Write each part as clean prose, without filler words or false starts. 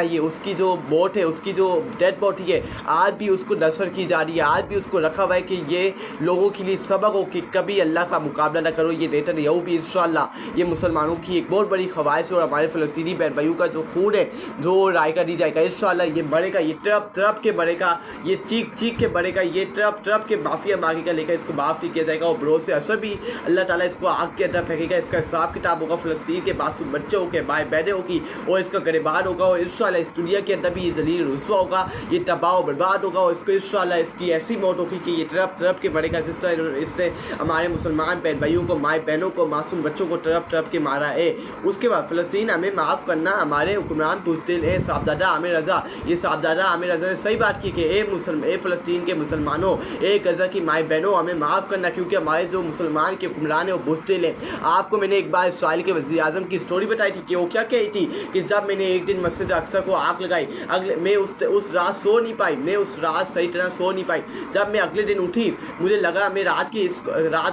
ये उसकी जो बोट है, उसकी जो डेड बॉडी है, आज भी उसको नशर की जा रही है, आज भी उसको रखा हुआ है कि ये लोगों के लिए सबक हो कि कभी अल्लाह का मुकाबला ना करो। ये नेतन्याहू भी इंशाअल्लाह ये मुसलमानों की एक बहुत बड़ी ख्वाहिश है और हमारे फ़लस्तीनी बहन भाइयों का जो खून है जो रायगा नहीं जाएगा इंशाअल्लाह। ये मरेगा, ये तड़प तड़प के मरेगा, ये चीख चीख के मरेगा, ये तड़प तड़प के माफिया मांगेगा, लेकिन इसको माफ़ नहीं किया जाएगा। और भरोसे असर भी अल्लाह ताला इसको आग के अंदर फेंकेगा। इसका हिसाब किताब होगा फ़लस्तीन के मासूम बच्चों के, माएँ बहनें होगी और इसका गिरबान होगा। और इंशाअल्लाह इस दुनिया के अंदर भी ये जलील रुस्वा होगा, ये तबाह और बर्बाद होगा। और इसको इंशाअल्लाह इसकी ऐसी मौत होगी कि ये तड़प तड़प के मरेगा जिस तरह इससे हमारे मुसलमान बहन भाइयों को, माएँ बहनों को, मासूम बच्चों को तड़प तड़प के मारा है। उसके बाद फ़लस्तीन हमें माफ़ करना, हमारे हुक्मरान बुज़दिल ए साहबजादा आमिर रज़ा, ये साहबजादा आमिर रज़ा ने सही बात की कि ए फ़लस्तीन के मुसलमानों, ए गज़ा की माएँ बहनों, हमें माफ़ करना क्योंकि हमारे जो मुसलमान के हुक्मरान है वो बुज़दिल है। आपको मैंने एक बार इसराइल के वज़ीर आज़म की स्टोरी बताई थी कि वो क्या कही थी कि जब मैंने एक दिन मस्जिद अक्सा को आग लगाई, अगले मैं उस रात सो नहीं पाई, मैं उस रात सही तरह सो नहीं पाई। जब मैं अगले दिन उठी मुझे लगा मैं रात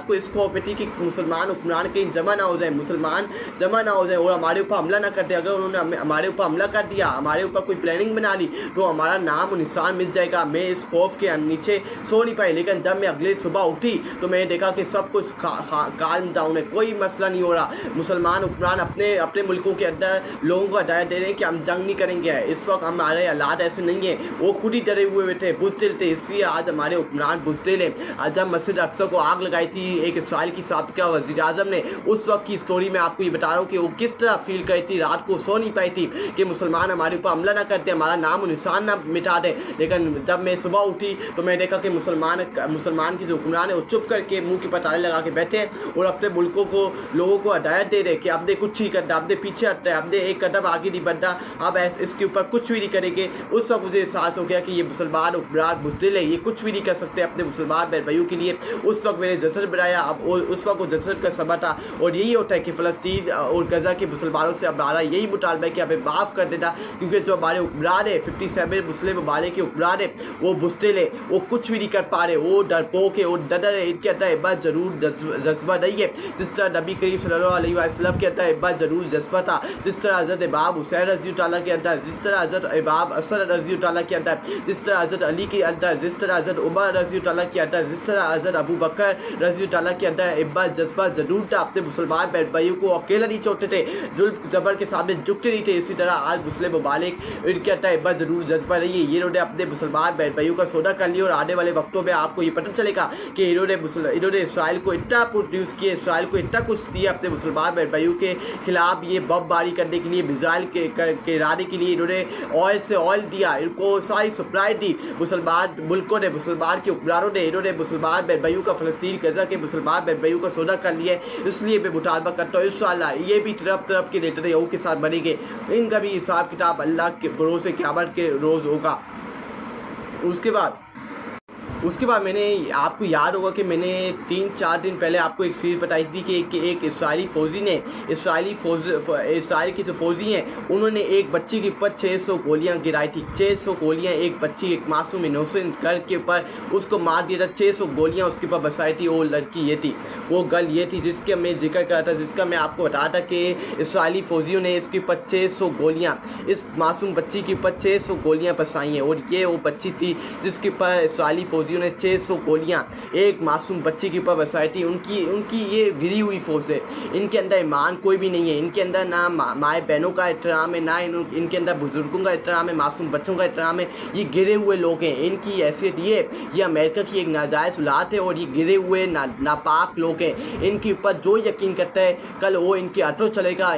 को इस खौफ में थी कि मुसलमान हुक्मरान कहीं जमा ना हो जाए, मुसलमान जमा ना हो जाए और हमारे ऊपर हमला ना कर दे। अगर उन्होंने हमारे ऊपर हमला कर दिया, हमारे ऊपर कोई प्लानिंग बना ली तो हमारा नाम और निशान मिल जाएगा। मैं इस खौफ के नीचे सो नहीं पाई। लेकिन जब मैं अगले सुबह उठी तो मैंने देखा कि सब कुछ काल्म डाउन है, कोई मसला नहीं हो रहा। मुसलमान हुक्मरान अपने मुल्कों के अंदर लोगों को हदायत दे रहे हैं कि हम जंग नहीं करेंगे। इस वक्त हमारे हालात ऐसे नहीं है, वो खुद ही डरे हुए थे, बुज़दिल थे, इसलिए आज हमारे हुक्मरान बुज़दिल हैं। आज जब मस्जिद अक्सा को आग लगाई थी एक इसराइल की साबिका वज़ीर आज़म ने, उस वक्त की स्टोरी में आपको ये बता रहा हूँ कि वो किस तरह फील करी थी, रात को सो नहीं पाई थी कि मुसलमान हमारे ऊपर हमला ना करते, हमारा नाम और निशान ना मिटा दें। लेकिन जब मैं सुबह उठी तो मैं देखा कि मुसलमान के जो हुक्मरान है वो चुप करके मुँह के पताले लगा के बैठे और अपने मुल्कों को, लोगों को हदायत दे रहे कि अब दे कुछ ही करना, अब दे पीछे हटना है, अब दे एक कदम आगे नहीं बढ़ना, अब इसके ऊपर कुछ भी नहीं करेंगे। उस वक्त मुझे एहसास हो गया कि ये मुसलमान हुक्मरान बुज़दिल है, ये कुछ भी नहीं कर सकते अपने मुसलमान बहन भाइयों के लिए। उस वक्त मैंने जश्न बनाया, अब उस वक्त वो जश्न का समय था। और यही होता है कि फ़लस्तीन और गज़ा के मुसलमानों से हमारा यही मुतालबा है कि हमें माफ़ कर देना, क्योंकि जो हमारे हुक्मरान है 57 मुस्लिम ममालिक के हुक्मरान है वो बुज़दिल है, वो कुछ भी नहीं कर पा रहे, वो डरपोक है, वो डर है। इनके अंदर हिम्मत जरूर जज्बा नहीं है जिस तरह नबी करीम सल्लल्लाहु अलैहि वसल्लम के अंदर हिम्मत जरूर जज्बा था, जिस तरह हज़रत इमाम हुसैन रज़ी अल्लाह तआला के अंदर, जिस तरह हज़रत इमाम हसन रज़ी अल्लाह तआला के अंदर, जिस तरह हज़रत अली के अंदर, जिस तरह हज़रत उमर रज़ी अल्लाह तआला के अंदर, जिस तरह हज़रत अबू बकर रज़ी अल्लाह तआला के अंदर हिम्मत जज्बा जरूर था। अपने मुसलमान बहन भाइयों को अकेला नहीं छोड़ते थे, जुल्म जबर के सामने झुकते नहीं थे। इसी तरह आज मुस्लिम ममालिक इनके अंदर हिम्मत जरूर जज्बा नहीं है। ये इन्होंने अपने मुसलमान बहन भाइयों का सौदा कर लिया और आने वाले वक्तों में आपको ये पता चलेगा कि इन्होंने इसराइल को इतना प्रोड्यूस किया, इसराइल को इतना कुछ दिया अपने मुसलमान बहन भाइयों के खिलाफ ये बमबारी करने के लिए, मिसाइल के लाने के लिए इन्होंने ऑयल से ऑयल दिया, इनको सारी सप्लाई दी मुसलमान मुल्कों ने, मुसलमान के हुक्मरानों ने। इन्होंने मुसलमान बहन भाइयों का, फ़लस्तीन गज़ा के मुसलमान बहन भाइयों का सौदा कर लिया है। इसलिए मैं मुतालबा करता हूँ इंशाअल्लाह ये भी तरफ तरफ के नेतन्याहू के साथ बनेंगे, इनका भी हिसाब किताब अल्लाह के भरोसे क़यामत के रोज़ होगा। उसके बाद मैंने आपको याद होगा कि मैंने 3-4 दिन पहले आपको एक चीज़ बताई थी कि एक इसराइली फ़ौजी ने, इसराइल के जो फ़ौजी हैं उन्होंने एक बच्ची के ऊपर 600 गोलियां गिराई थी। 600 गोलियां एक बच्ची, एक मासूम इनोसेंट गर्ल के ऊपर उसको मार दिया था। 600 गोलियां उसके ऊपर बरसाई थी। वो लड़की ये थी, वो गर्ल ये थी जिसके मैं जिक्र कर रहा था, जिसका मैं आपको बताया था कि इसराइली फ़ौजियों ने इसके ऊपर 600 गोलियाँ, इस मासूम बच्ची के ऊपर 600 गोलियाँ बरसाई हैं। और ये वो बच्ची थी जिसके ऊपर इसराइली फ़ौजियों ने 600 गोलियां एक मासूम बच्ची के ऊपर बरसाई थी। उनकी ये गिरी हुई फौज है, इनके अंदर ईमान कोई भी नहीं है, इनके अंदर ना माए बहनों का एहतराम है, ना इनके अंदर बुजुर्गों का एहतराम है, मासूम बच्चों का एहतराम है। ये गिरे हुए लोग हैं, इनकी हैसियत ये अमेरिका की एक नाजायज़ औलाद है और ये गिरे हुए नापाक लोग हैं। इनके ऊपर जो यकीन करता है कल वो इनके ऑटो चलेगा,